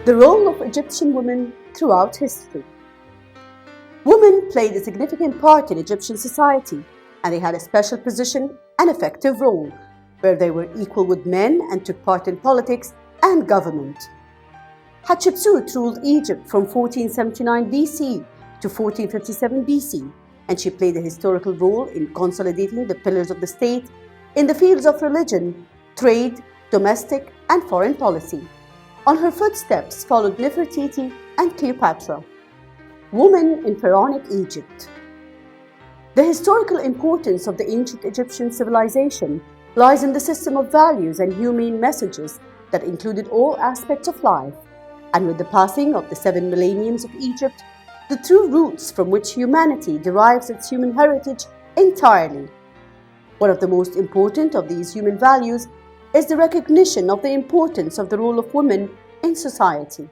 The role of Egyptian women throughout history. Women played a significant part in Egyptian society, and they had a special position and effective role, where they were equal with men and took part in politics and government. Hatshepsut ruled Egypt from 1479 BC to 1457 BC, and she played a historical role in consolidating the pillars of the state in the fields of religion, trade, domestic, and foreign policy. On her footsteps followed Nefertiti and Cleopatra. Women in Pharaonic Egypt. The historical importance of the ancient Egyptian civilization lies in the system of values and humane messages that included all aspects of life, and with the passing of the 7 millenniums of Egypt, the true roots from which humanity derives its human heritage entirely. One of the most important of these human values is the recognition of the importance of the role of women in society.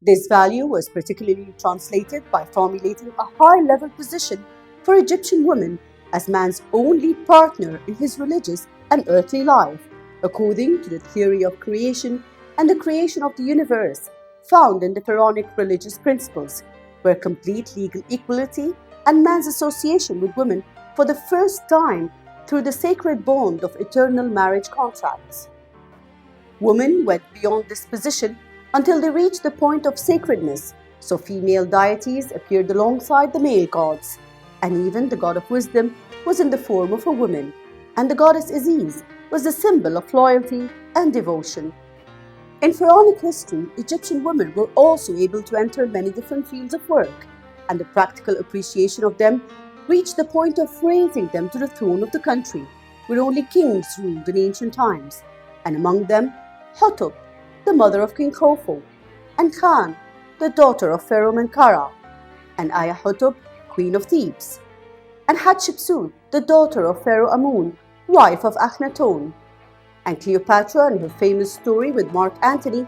This value was particularly translated by formulating a high-level position for Egyptian women as man's only partner in his religious and earthly life, according to the theory of creation and the creation of the universe found in the Pharaonic religious principles, where complete legal equality and man's association with women for the first time through the sacred bond of eternal marriage contracts. Women went beyond this position until they reached the point of sacredness, so female deities appeared alongside the male gods, and even the god of wisdom was in the form of a woman, and the goddess Isis was the symbol of loyalty and devotion. In Pharaonic history, Egyptian women were also able to enter many different fields of work, and the practical appreciation of them reached the point of raising them to the throne of the country, where only kings ruled in ancient times, and among them Hotep, the mother of King Khufu, and Khan, the daughter of Pharaoh Menkaure, and Ayahotep, queen of Thebes, and Hatshepsut, the daughter of Pharaoh Amun, wife of Akhenaton, and Cleopatra and her famous story with Mark Antony,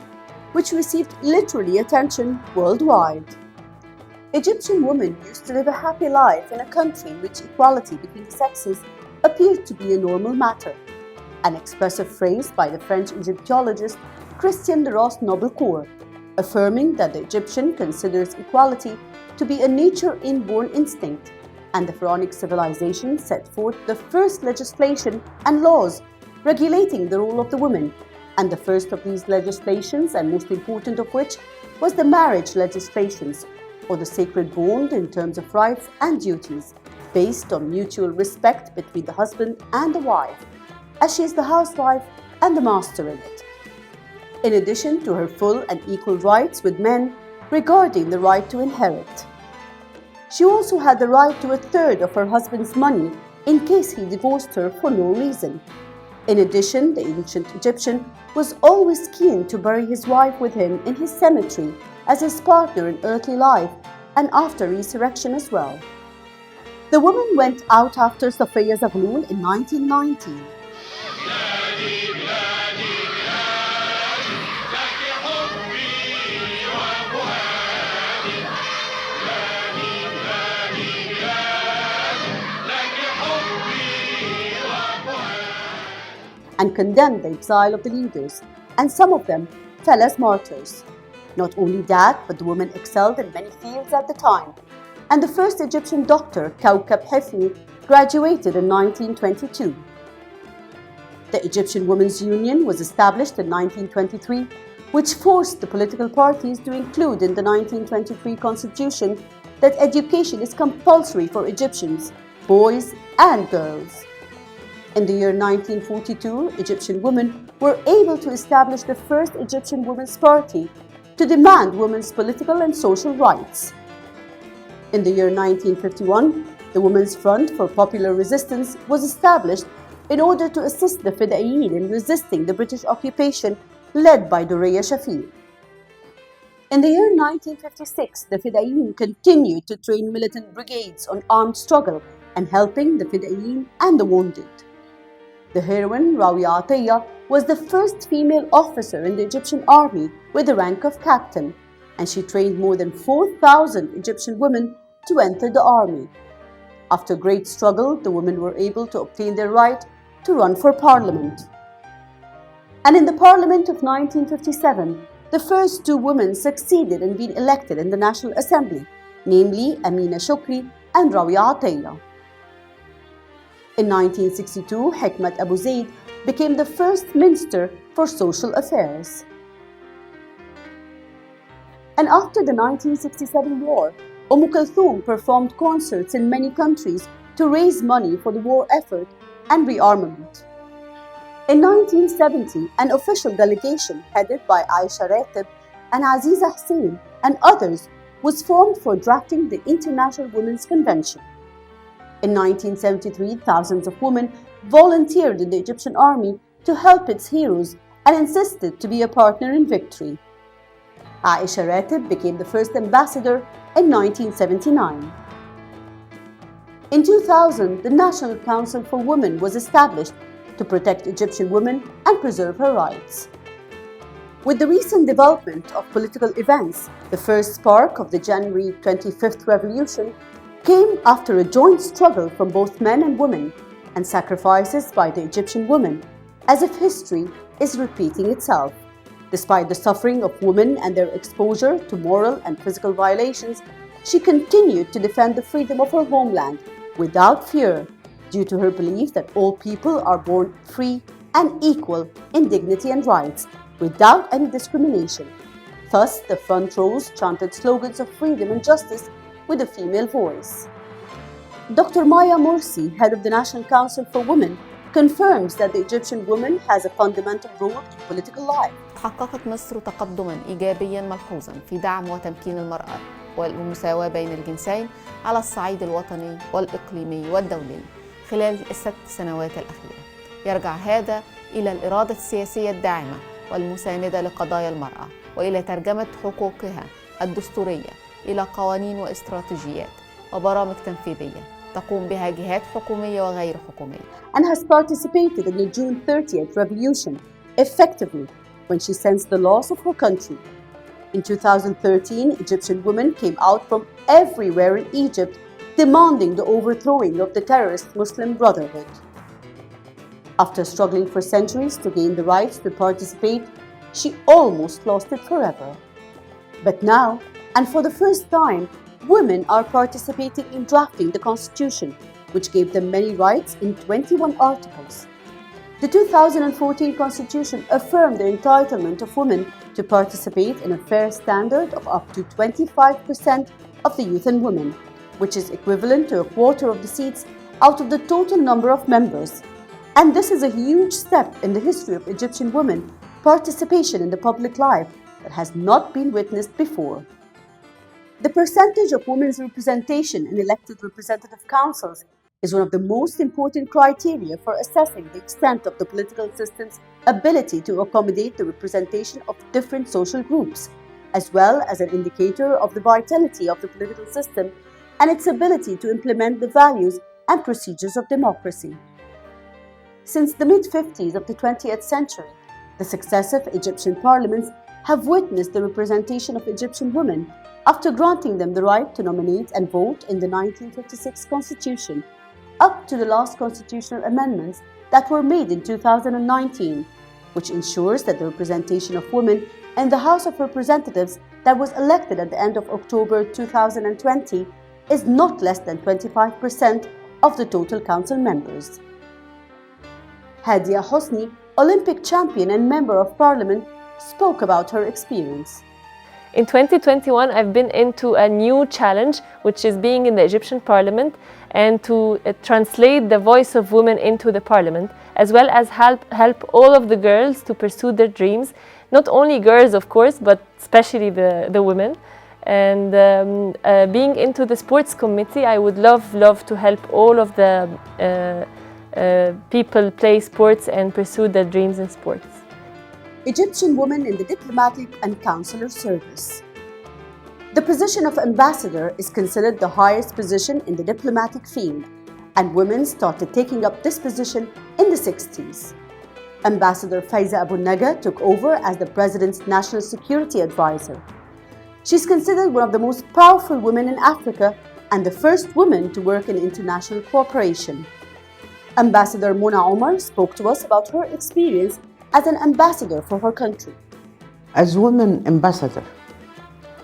which received literary attention worldwide. Egyptian women used to live a happy life in a country in which equality between the sexes appeared to be a normal matter, an expressive phrase by the French Egyptologist Christian de Ross-Noblecourt, affirming that the Egyptian considers equality to be a nature-inborn instinct, and the Pharaonic civilization set forth the first legislation and laws regulating the role of the woman, and the first of these legislations, and most important of which, was the marriage legislations, or the sacred bond in terms of rights and duties, based on mutual respect between the husband and the wife, as she is the housewife and the master in it. In addition to her full and equal rights with men regarding the right to inherit. She also had the right to a third of her husband's money in case he divorced her for no reason. In addition, the ancient Egyptian was always keen to bury his wife with him in his cemetery as his partner in earthly life and after resurrection as well. The woman went out after Safiya Zaghloul in 1919. And condemned the exile of the leaders, and some of them fell as martyrs. Not only that, but the woman excelled in many fields at the time, and the first Egyptian doctor, Kawkab Hifni, graduated in 1922. The Egyptian Women's Union was established in 1923, which forced the political parties to include in the 1923 constitution that education is compulsory for Egyptians, boys and girls. In the year 1942, Egyptian women were able to establish the first Egyptian Women's Party to demand women's political and social rights. In the year 1951, the Women's Front for Popular Resistance was established in order to assist the Fedayeen in resisting the British occupation led by Durraya Shafik. In the year 1956, the Fedayeen continued to train militant brigades on armed struggle and helping the Fedayeen and the wounded. The heroine Rawia Atiyah was the first female officer in the Egyptian army with the rank of captain, and she trained more than 4,000 Egyptian women to enter the army. After great struggle, the women were able to obtain their right to run for parliament. And in the parliament of 1957, the first two women succeeded in being elected in the National Assembly, namely Amina Shukri and Rawia Atiyah. In 1962, Hikmat Abu Zaid became the first Minister for Social Affairs. And after the 1967 war, Kulthum performed concerts in many countries to raise money for the war effort and rearmament. In 1970, an official delegation headed by Aisha Ratib and Aziza Hussein and others was formed for drafting the International Women's Convention. In 1973, thousands of women volunteered in the Egyptian army to help its heroes and insisted to be a partner in victory. Aisha Ratib became the first ambassador in 1979. In 2000, the National Council for Women was established to protect Egyptian women and preserve her rights. With the recent development of political events, the first spark of the January 25th revolution came after a joint struggle from both men and women and sacrifices by the Egyptian woman, as if history is repeating itself. Despite the suffering of women and their exposure to moral and physical violations, she continued to defend the freedom of her homeland without fear, due to her belief that all people are born free and equal in dignity and rights, without any discrimination. Thus, the front rows chanted slogans of freedom and justice with a female voice. Dr. Maya Morsi, head of the National Council for Women, confirms that the Egyptian woman has a fundamental role in political life. حققت مصر تقدماً إيجابياً ملحوظاً في دعم وتمكين المرأة والمساواة بين الجنسين على الصعيد الوطني والإقليمي والدولي خلال ال6 سنوات الأخيرة. يرجع هذا إلى الإرادة السياسية الداعمة والمساندة لقضايا المرأة وإلى ترجمة حقوقها الدستورية إلى قوانين واستراتيجيات وبرامج تنفيذية تقوم بها جهات حكومية وغير حكومية. And has participated in the June 30th revolution effectively when she sensed the loss of her country. In 2013, Egyptian women came out from everywhere in Egypt demanding the overthrowing of the terrorist Muslim Brotherhood. After struggling for centuries to gain the rights to participate, she almost lost it forever. But now, and for the first time, women are participating in drafting the Constitution, which gave them many rights in 21 articles. The 2014 Constitution affirmed the entitlement of women to participate in a fair standard of up to 25% of the youth and women, which is equivalent to a quarter of the seats out of the total number of members. And this is a huge step in the history of Egyptian women participation in the public life that has not been witnessed before. The percentage of women's representation in elected representative councils is one of the most important criteria for assessing the extent of the political system's ability to accommodate the representation of different social groups, as well as an indicator of the vitality of the political system and its ability to implement the values and procedures of democracy. Since the mid-50s of the 20th century, the successive Egyptian parliaments have witnessed the representation of Egyptian women after granting them the right to nominate and vote in the 1956 Constitution, up to the last constitutional amendments that were made in 2019, which ensures that the representation of women in the House of Representatives that was elected at the end of October 2020 is not less than 25% of the total council members. Hadia Hosni, Olympic champion and member of parliament, spoke about her experience. In 2021, I've been into a new challenge, which is being in the Egyptian parliament and to translate the voice of women into the parliament, as well as help all of the girls to pursue their dreams. Not only girls, of course, but especially the women. And being into the sports committee, I would love to help all of the people play sports and pursue their dreams in sports. Egyptian women in the diplomatic and consular service. The position of ambassador is considered the highest position in the diplomatic field, and women started taking up this position in the 60s. Ambassador Faiza Abu Naga took over as the President's National Security Advisor. She's considered one of the most powerful women in Africa and the first woman to work in international cooperation. Ambassador Mona Omar spoke to us about her experience as an ambassador for her country. As women ambassador,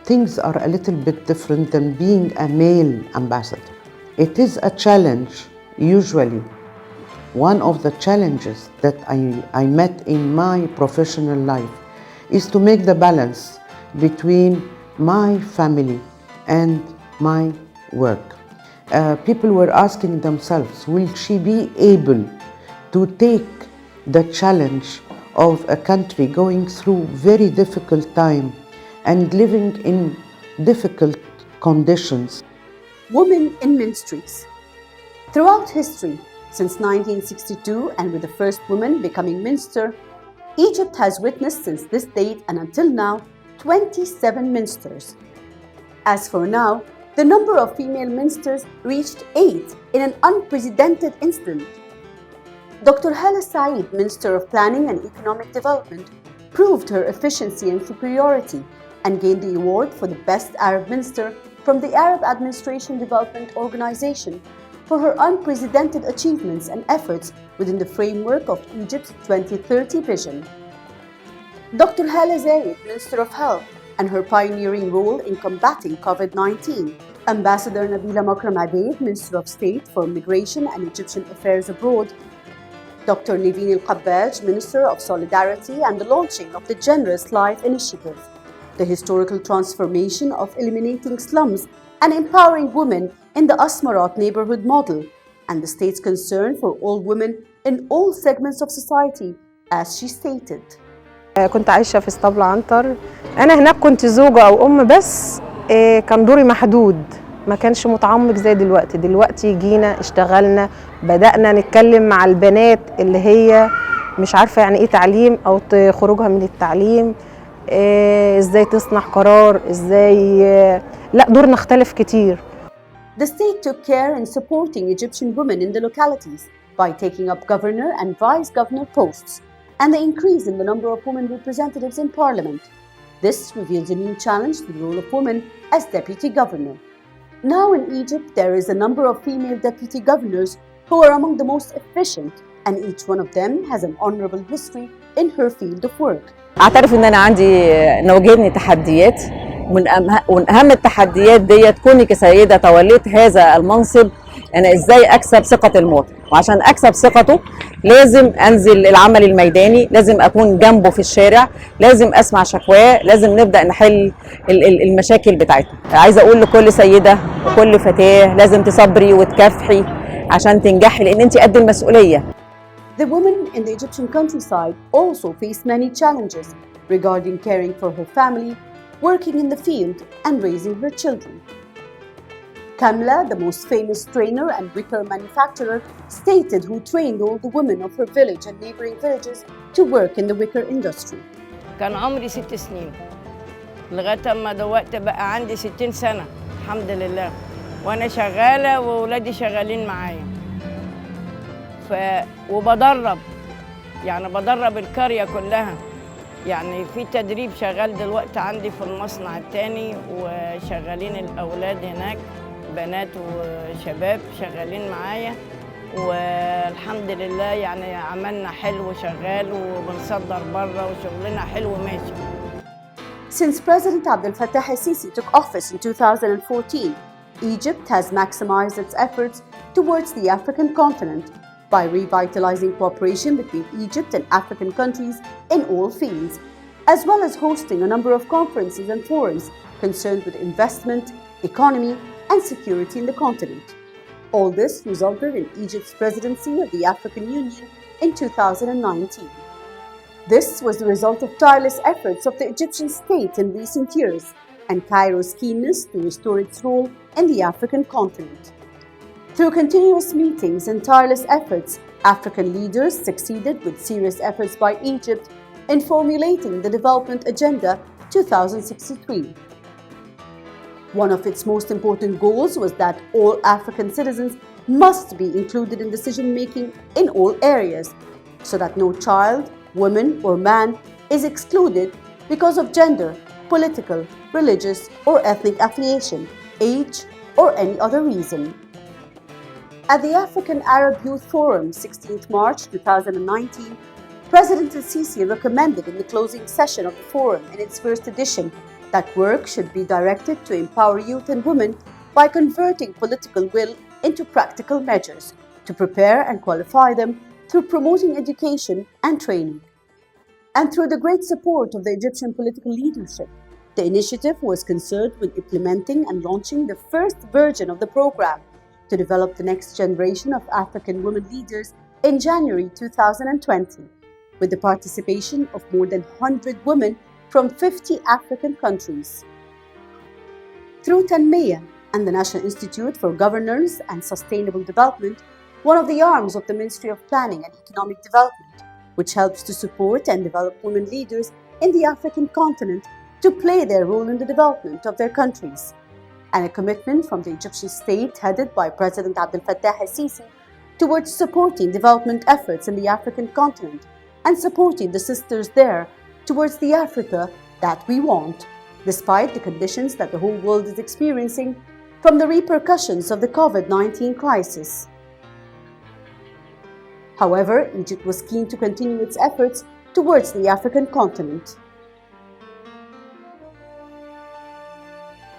things are a little bit different than being a male ambassador. It is a challenge, usually. One of the challenges that I met in my professional life is to make the balance between my family and my work. People were asking themselves, will she be able to take the challenge of a country going through very difficult time and living in difficult conditions? Women in ministries. Throughout history, since 1962 and with the first woman becoming minister, Egypt has witnessed since this date and until now 27 ministers. As for now, the number of female ministers reached 8 in an unprecedented instant. Dr. Hala Said, Minister of Planning and Economic Development, proved her efficiency and superiority and gained the award for the Best Arab Minister from the Arab Administration Development Organization for her unprecedented achievements and efforts within the framework of Egypt's 2030 vision. Dr. Hala Zayed, Minister of Health, and her pioneering role in combating COVID-19. Ambassador Nabila Makram Abeid, Minister of State for Migration and Egyptian Affairs Abroad. Dr. Niveen El-Qabbaj, Minister of Solidarity and the launching of the Generous Life Initiative, the historical transformation of eliminating slums and empowering women in the Asmarat neighborhood model, and the state's concern for all women in all segments of society, as she stated. كنت عايشة في اسطبل عنتر. أنا هناك كنت زوجة أو أم بس كان دوري محدود، ما كانش متعمق زي دلوقتي. دلوقتي جينا اشتغلنا، بدأنا نتكلم مع البنات اللي هي مش عارفة يعني إيه تعليم أو خروجها من التعليم، إزاي تصنع قرار، إزاي لا دورنا اختلف كتير. The state took care in supporting Egyptian women in the localities by taking up governor and vice governor posts and the increase in the number of women representatives in parliament. This reveals a new challenge to the role of women as deputy governor. Now in Egypt, there is a number of female deputy governors who are among the most efficient, and each one of them has an honorable history in her field of work. أعترف إن أنا عندي واجهتني تحديات، ومن أهم التحديات دي كوني كسيدة توليت هذا المنصب، أنا إزاي أكسب ثقة المواطن، وعشان أكسب ثقته لازم أنزل العمل الميداني، لازم أكون جنبه في الشارع، لازم أسمع شكواه، لازم نبدأ نحل المشاكل بتاعتنا. عايزة أقول لكل سيدة وكل فتاة لازم تصبري وتكافحي عشان تنجحي، لأن أنت قد المسؤولية. The woman in the Egyptian countryside also faced many challenges regarding caring for her family, working in the field, and raising her children. Kamla, the most famous trainer and wicker manufacturer, stated who trained all the women of her village and neighboring villages to work in the wicker industry. كان عمري 6 سنين لغاية ما دلوقتي بقى عندي 60 سنة الحمد لله، وأنا شغالة وولادي شغالين معايا. وبدرب، يعني بدرب القرية كلها، يعني في تدريب شغال دلوقتي عندي في المصنع التاني، وشغالين الأولاد هناك بنات وشباب شغالين معايا، والحمد لله يعني عملنا حلو شغال وبنصدر بره وشغلنا حلو ماشي. Since President Abdel Fattah el-Sisi took office in 2014, Egypt has maximized its efforts towards the African continent by revitalizing cooperation between Egypt and African countries in all fields, as well as hosting a number of conferences and forums concerned with investment, economy, and security in the continent. All this resulted in Egypt's presidency of the African Union in 2019. This was the result of tireless efforts of the Egyptian state in recent years and Cairo's keenness to restore its role in the African continent. Through continuous meetings and tireless efforts, African leaders succeeded with serious efforts by Egypt in formulating the Development Agenda 2063. One of its most important goals was that all African citizens must be included in decision-making in all areas, so that no child, woman, or man is excluded because of gender, political, religious, or ethnic affiliation, age, or any other reason. At the African Arab Youth Forum, 16th March 2019, President al-Sisi recommended in the closing session of the forum in its first edition that work should be directed to empower youth and women by converting political will into practical measures to prepare and qualify them through promoting education and training. And through the great support of the Egyptian political leadership, the initiative was concerned with implementing and launching the first version of the program to develop the next generation of African women leaders in January 2020, with the participation of more than 100 women from 50 African countries. Through Tanmiya and the National Institute for Governance and Sustainable Development, one of the arms of the Ministry of Planning and Economic Development, which helps to support and develop women leaders in the African continent to play their role in the development of their countries, and a commitment from the Egyptian state headed by President Abdel Fattah al-Sisi towards supporting development efforts in the African continent and supporting the sisters there towards the Africa that we want, despite the conditions that the whole world is experiencing from the repercussions of the COVID-19 crisis. However, Egypt was keen to continue its efforts towards the African continent.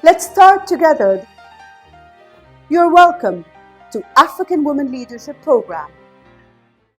Let's start together. You're welcome to African Women Leadership Program.